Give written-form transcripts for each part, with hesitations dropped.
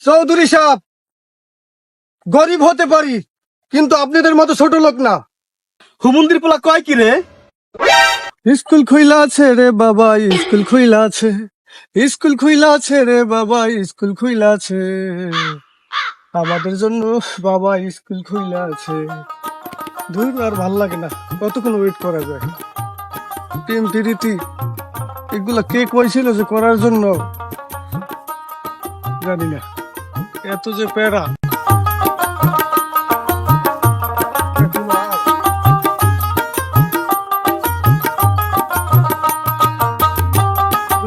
চৌধুরী সাহেব, গরিব হতে পারি কিন্তু আপনাদের মতো ছোট লোক না। হুমুন্দির পোলা কয় কি রে? স্কুল খুইলা আছে রে বাবা, স্কুল খুইলা আছে, স্কুল খুইলা আছে রে বাবা, স্কুল খুইলা আছে আমাদের জন্য বাবা, স্কুল খুইলা আছে। দুই আর ভাল লাগে না, কতক্ষণ ওয়েট করা যায়? প্রেম প্রীতি এগুলা কে কইছিল যে করার জন্য জানি না, এত যে প্যারা।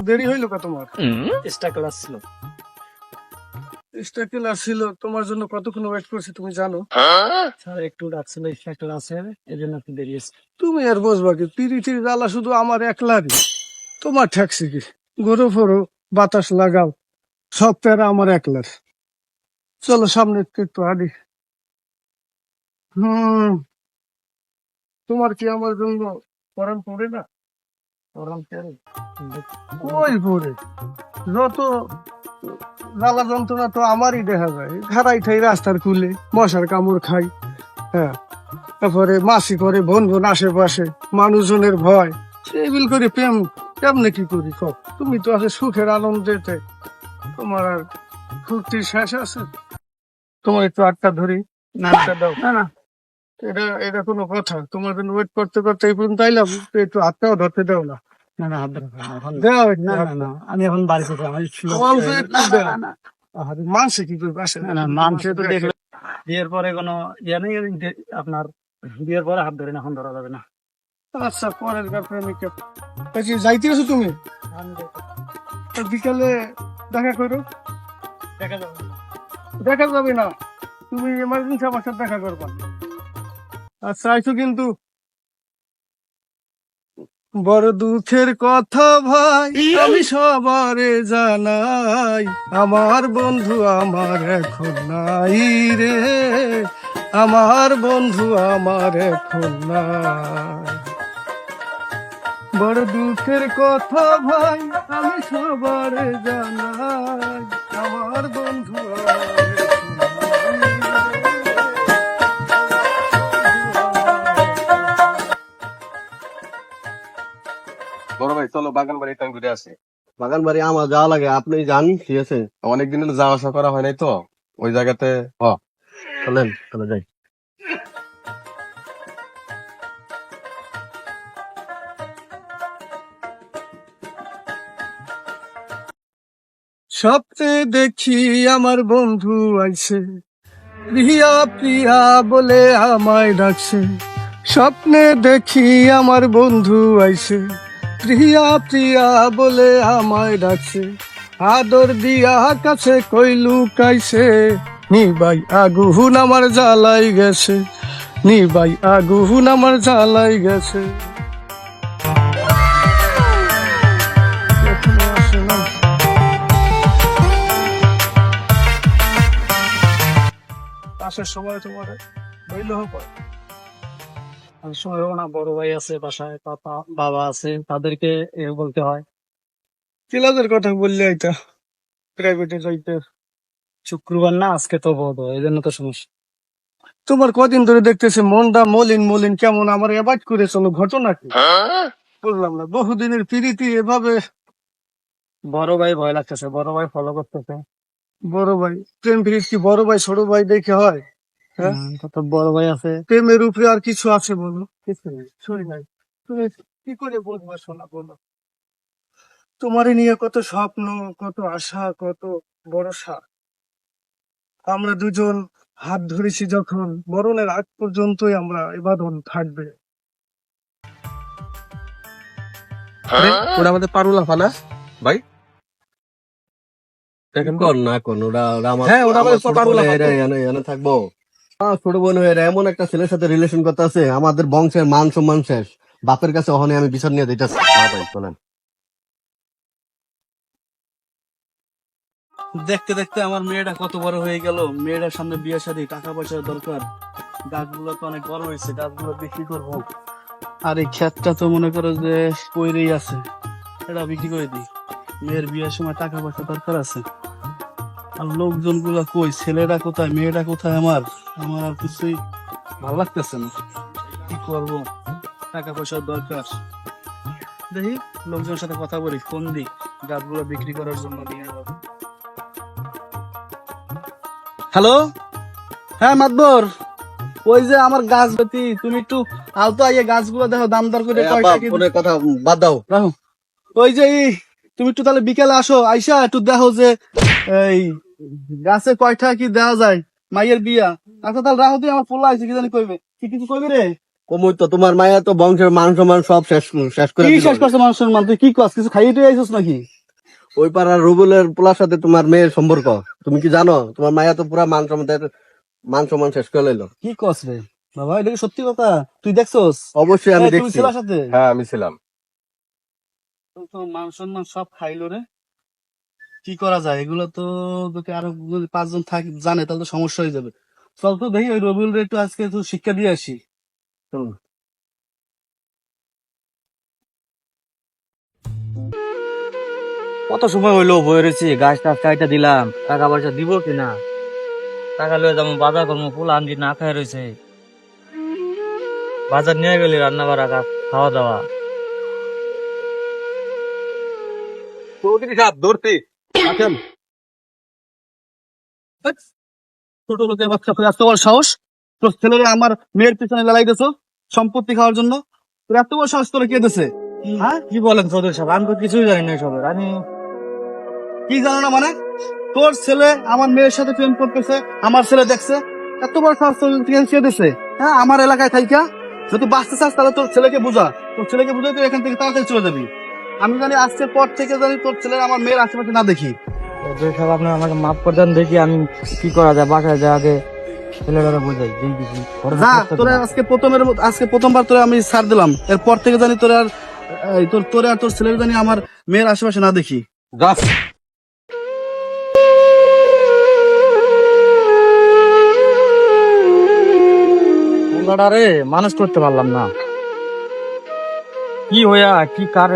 দেরি হইলো কা তোমার? এক্সট্রা ক্লাস ছিল। এক্সট্রা ক্লাস ছিল, তোমার জন্য কতক্ষণ ওয়েট করছি তুমি জানো? স্যার একটু ডাকছিল, এক্সট্রা ক্লাস আছে এই জন্য একটু দেরি হয়েছে। তুমি আর বসবা কি? পিরিতির জ্বালা শুধু আমার একলারই, তোমার ঠেকছে কি? ঘুরো ফোরো, বাতাস লাগাও, সব প্যারা আমার একলার। চলো সামনে একটু হাঁটি। তোমার কি আমার জন্য পরাণ পড়ে না? ওরকম করে কই পড়ে? যত জ্বালা যন্ত্রণা তো আমারই দেখা যায়। ঘাড়াই ঠাই রাস্তার কুলে মশার কামড় খাই, হ্যাঁ, তারপরে মাসি করে বোন বোন আশেপাশে, মানুষজনের ভয়, সেবিল করে প্রেম কেমনে কি করি কও? তুমি তো আছে সুখের আনন্দেতে, তোমার আর ফুর্তির শেষ আছে? তোমার একটু আটটা ধরি, নামটা দাও। না না এটা এটা কোনো কথা? তোমার জন্য ওয়েট করতে করতে এই পর্যন্ত আইলাম, একটু হাতটাও ধরতে দাও না? না না হাত ধরো না, এখন দাও একটু না হাত। না না আমি এখন বাড়ি থেকে আমার অল্প একটু দাও। আরে মানছে কি করবে? আসে না না মানুষে তো দেখলে বিয়ের পরে কোনো ইয়ে নেই, আপনার বিয়ের পরে হাত ধরে না, এখন ধরা যাবে না। আচ্ছা, পরের প্রেমিকা যাইতে গেছো তুমি? তো বিকালে দেখা করো। দেখা যাবে না। দেখা যাবে না, তুমি এমার্জেন্সি আমার সাথে দেখা করবা। আচ্ছা আইছো কিন্তু। বড় দুঃখের কথা ভাই আমি সবারে জানাই, আমার বন্ধু আমার এখন নাই রে, আমার বন্ধু আমার এখন নাই। বড় দুঃখের কথা ভাই আমি সবারে জানাই, আমার বন্ধু আমার এখন বড় ভাই চলো বাগান বাড়ি টান ঘুরে আসি। বাগান বাড়ি আমার যাওয়া লাগে, আপনি যান, ঠিক আছে? অনেকদিন হলো যাওয়া আসা করা হয় নাই তো ওই জায়গাতে। চলেন চলে যাই। স্বপ্নে দেখি আমার বন্ধু আইছে, প্রিয়া প্রিয়া বলে আমায় ডাকছে। স্বপ্নে দেখি আমার বন্ধু আইছে, প্রিয়া প্রিয়া বলে আমায় ডাকছে। আদর দিয়া কাছে কইলু কাইছে, নিবাই আগুন আমার জ্বালাই গেছে, নিবাই আগুন আমার জ্বালাই গেছে। এখনো আসে না। আসার সময় তোমার বইল হবে। অনেক সময় না বড় ভাই আছে বাসায়, পাপা বাবা আছে, তাদেরকে এ বলতে হয়। কিলাদের কথা বললে এটা প্রাইভেটে যাইতে। শুক্রবার না আজকে তো বোধ হয়, এই জন্য তো সমস্যা। তোমার কদিন ধরে দেখতেছে মনটা মলিন মলিন কেমন, আমার অ্যাভয়েড করে চলো, ঘটনা কি? বুঝলাম না, বহুদিনের প্রীতি এভাবে। বড় ভাই ভয় লাগতেছে, বড় ভাই ফলো করতেছে। বড় ভাই প্রেম প্রীতি কি বড় ভাই ছোট ভাই দেখে হয়? হ্যাঁ, কত বড় ভাই আছে। প্রেমের উপরে আর কিছু আছে বলো? কিছু নেই। শুনি ভাই, তুমি কি করে বলবো শোনা, বলো। তোমারে নিয়ে কত স্বপ্ন, কত আশা, কত ভরসা। আমরা দুজন হাত ধরেছি যখন, মরণের আগ পর্যন্তই আমরা এ বাঁধন থাকবে। ওটা আমাদের পারুলা ফানা ভাই দেখেন কর না কোন ওরা ওরা আমার হ্যাঁ, ওরা আমাদের আমার ছোট পারুলা বোন ফানা। এনে এনে থাকবো। ছোট বোন হয়ে এমন একটা ছেলের সাথে রিলেশন করতে আছে, আমাদের বংশের মান সম্মান শেষ। বাপের কাছে ওখানে আমি বিচার নিয়ে দিতেছি। ভাই চলেন। দেখতে দেখতে আমার মেয়েটা কত বড় হয়ে গেল, মেয়েটার সামনে বিয়ে শাদী, টাকা পয়সার দরকার। গাছগুলো তো অনেক বড় হয়েছে, গাছগুলো বিক্রি করবো। আর এই ক্ষেতটা তো মনে করো যে পইরেই আছে, এটা বিক্রি করে দিই। মেয়ের বিয়ের সময় টাকা পয়সা দরকার আছে। আর লোকজন গুলা কই, ছেলেরা কোথায়, মেয়েরা কোথায়, আমার আমার আর কিছুই ভালো লাগতেছে না। কি করবো, টাকা পয়সার দরকার। দেখি লোকজনের সাথে কথা বলি, ফোন দিই গাছগুলো বিক্রি করার জন্য নিয়ে যাবো। হ্যালো, হ্যাঁ মাতবর, ওই যে আমার গাছ বেতি, তুমি একটু আলতো আইয়ে গাছগুলো দেখো, দাম দর করে কয়টা কি ফোনের কথা বাদ দাও। রাখো। ওই যে তুমি একটু তাহলে বিকেলে আসো, আইসা একটু দেখো যে এই গাছে কয়টা কি দেওয়া যায়, মাইয়ের বিয়া। আচ্ছা তাহলে রাখো, তুই আমার পোলা আইছে, কি জানি কইবে, কি কিছু কইবে রে? কমই তো, তোমার মায়া তো বংশের মান সম্মান সব শেষ করে কি দিল। শেষ করছে মানুষের মান? তুই কি কস, কিছু খাইয়ে তুই আইছিস নাকি? ওই পাড়ার রুবেলের পোলার সাথে তোমার মেয়ের সম্পর্ক, তুমি কি জানো? তোমার মায়া তো পুরা মান সম্মান শেষ করে লাইলো। কি কস রে বাবা, এটা কি সত্যি কথা? তুই দেখছস? অবশ্যই আমি এই, তুমি দেখছি। ছিলার সাথে? হ্যাঁ আমি ছিলাম। তো মান সম্মান সব খাইলো রে। কি করা যায়, এগুলো তো তোকে আরো যদি 5 জন থাকে জানে তাহলে তো সমস্যা হয়ে যাবে। চল তো দেখি ওই রবিউল রে একটু আজকে একটু শিক্ষা দিয়ে আসি। চল। কত সময় হইলো বয়ে রয়েছি, গাছ টাছ কাইটা দিলাম, টাকা পয়সা দিব কিনা, টাকা লয়ে যাবো বাজার করবো, ফুল আনজি না খাই রয়েছে, বাজার নিয়ে গেলি রান্না বাড়া খাওয়া দাওয়া। চৌধুরী সাহেব ধরছি। আছেন? ছোট লোকের বাচ্চা করে এত বড় সাহস, তোর ছেলেরে আমার মেয়ের পিছনে লড়াই দিছো সম্পত্তি খাওয়ার জন্য? তোর এত বড় সাহস তোরা কে দিছে? হ্যাঁ, কি বলেন চৌধুরী সাহেব, আমি তো কিছুই জানি না সবের। আমি কি জানো না মানে? তোর ছেলে আমার মেয়ের সাথে প্রেম করতেছে, আমার ছেলে দেখছে, এত বড় সাহস তোর কে দিছে? হ্যাঁ, আমার এলাকায় থাইকা যদি বাঁচতে চাস তাহলে তোর ছেলেকে বুঝা, তোর ছেলেকে বুঝে তুই এখান থেকে তাড়াতাড়ি চলে যাবি। আমি জানি আজকের পর থেকে জানি তোর ছেলের আমার মেয়ের আশেপাশে না দেখি। চৌধুরী সাহেব আপনি আমাকে মাফ করে দেন, দেখি আমি কি করা যায়, বাসায় যায় আগে ছেলেরা বোঝাই দিন কিছু ঘরে তো যা, থাকতে তোরে দিন। আজকে প্রথমবার তোরে আমি ছাড় দিলাম, এরপর থেকে জানি তোরে আর তোরে আর তোর ছেলের জানি আমার মেয়ের আশেপাশে না দেখি। গাছ পোলাটারে মানুষ করতে পারলাম না, কি হইয়া কি কার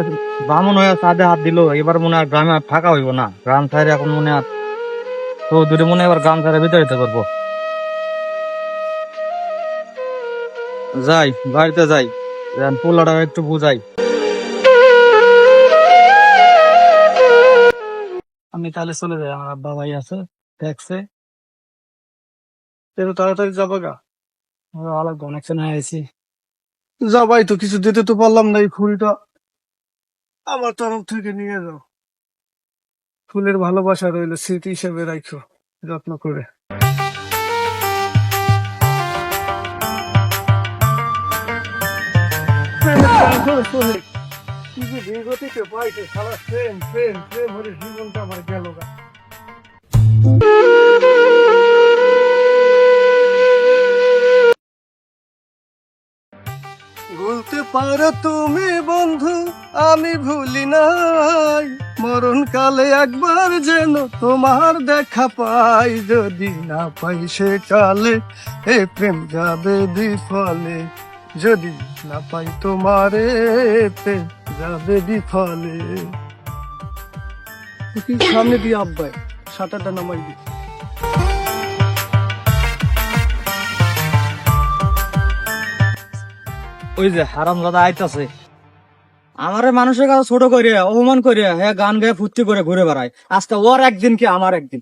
বামন হইয়া সাদে হাত দিল। এবার মনে হয় গ্রামে আর থাকা হইব না, গ্রাম ছাড়ে এখন মনে হয় তো দূরে মনে হয় এবার গ্রাম ছাড়ে বিতাড়িত করবো। যাই বাড়িতে যাই, পোলাটা একটু বুঝাই। আমি তাহলে চলে যাই, আমার আব্বা ভাই আছে দেখছে, তুই তাড়াতাড়ি যাবো গা, অনেক অনেকক্ষণ হয়ে আছি। যা ভাই, তো কিছু দিতে তো পারলাম না, এই ফুলটা আমার তরফ থেকে নিয়ে যাও। ফুলের ভালোবাসা রইলো, স্মৃতি হিসেবে রাখো যত্ন করে। কি যে বিগতিতে পাইছে, সারা প্রেম প্রেম প্রেম হলে জীবনটা আমার গেল গা। ভুলতে পারো তুমি বন্ধু, আমি ভুলি নাই, মরণ কালে একবার যেন তোমার দেখা পাই, যদি না পাই সে কালে এ প্রেম যাবে বিফলে, যদি না পাই তোমারে প্রেম যাবে বিফলে। সামনে দিয়ে আব্বাই সাঁতারটা নামাই দি। ওই যে হারাম দাদা আইতাছে, আমারে মানুষের কাছে ছোট করিয়া অপমান করিয়া হ্যাঁ গান গায়ে ফুর্তি করে ঘুরে বেড়ায়, আজকে ওর একদিন কি আমার একদিন।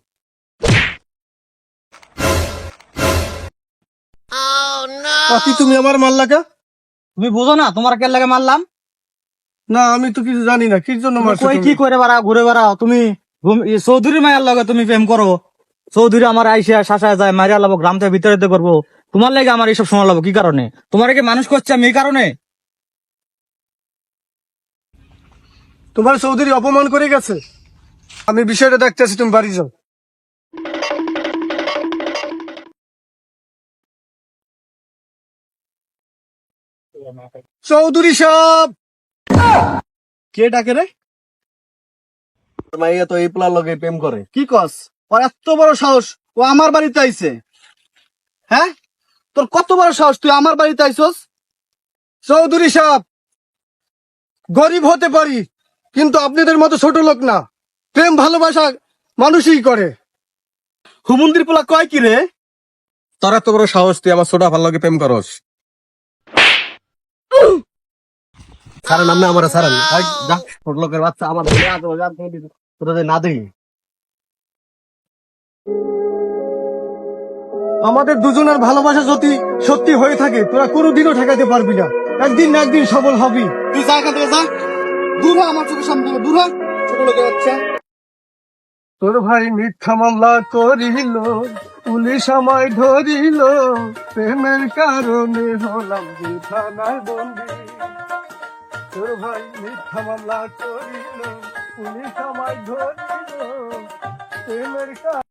পাতি তুমি আমার মাল্লাকা? তুমি বুঝো না তোমার কে লাগে মারলাম? না আমি তো কিছু জানি না, কি জন্য তুমি মারছো কই তুমি? কি করে বেড়াও, ঘুরে বেড়াও তুমি? চৌধুরী মায়ের লগে তুমি প্রেম করো, চৌধুরী আমার আইসা শাসায় যায়, মারিয়া লাবো, গ্রাম থেকে বিতাড়িত করবো, তোমার লাগে আমার এইসব শোনা লাবো কি কারণে? তোমার কি মানুষ করছে আমি এই কারণে? তোমার চৌধুরী অপমান করে গেছে, আমি বিষয়টা দেখতেছি, তুমি বাড়ি যাও। চৌধুরী সাহেব! কে ডাকে রে? তোমার মাইয়া তো এই পোলার লগে প্রেম করে। কি কস? ওর এত বড় সাহস, ও আমার বাড়িতে আইছে? হ্যাঁ, তোর কত বড় সাহস, তুই আমার বাড়িতে আইছস? চৌধুরী সাহেব, গরিব হতে পারি কিন্তু আপনাদের মতো ছোট লোক না, প্রেম ভালোবাসা মানুষই করে। হুমুন্দির পোলা কয় কি রে? তোরা তো বড় সাহস, তুই আমার ছোট ভাল লাগে প্রেম করস। ছাড়েন আপনি আমার ছাড়েন। এই, যা, ছোট লোকের বাচ্চা আমার ধরে আজে বাজে আর তোরা যে না দেখি। আমাদের দুজনের ভালোবাসা যদি সত্যি হয়ে থাকে তোরা কোনোদিনও ঠেকাতে পারবি না, একদিন না একদিন সফল হবি। তুই যা এখান থেকে যা, দূর হ আমার চোখের সামনে থেকে, দূর হ, ছোট লোকের বাচ্চা। তোর ভাই মিথ্যা মামলা করিল, পুলিশ আমায় ধরিল, প্রেমের কারণে হলাম যে থানায় বন্দি। তোর ভাই মিথ্যা মামলা করিল, পুলিশ আমায় ধরিল, প্রেমের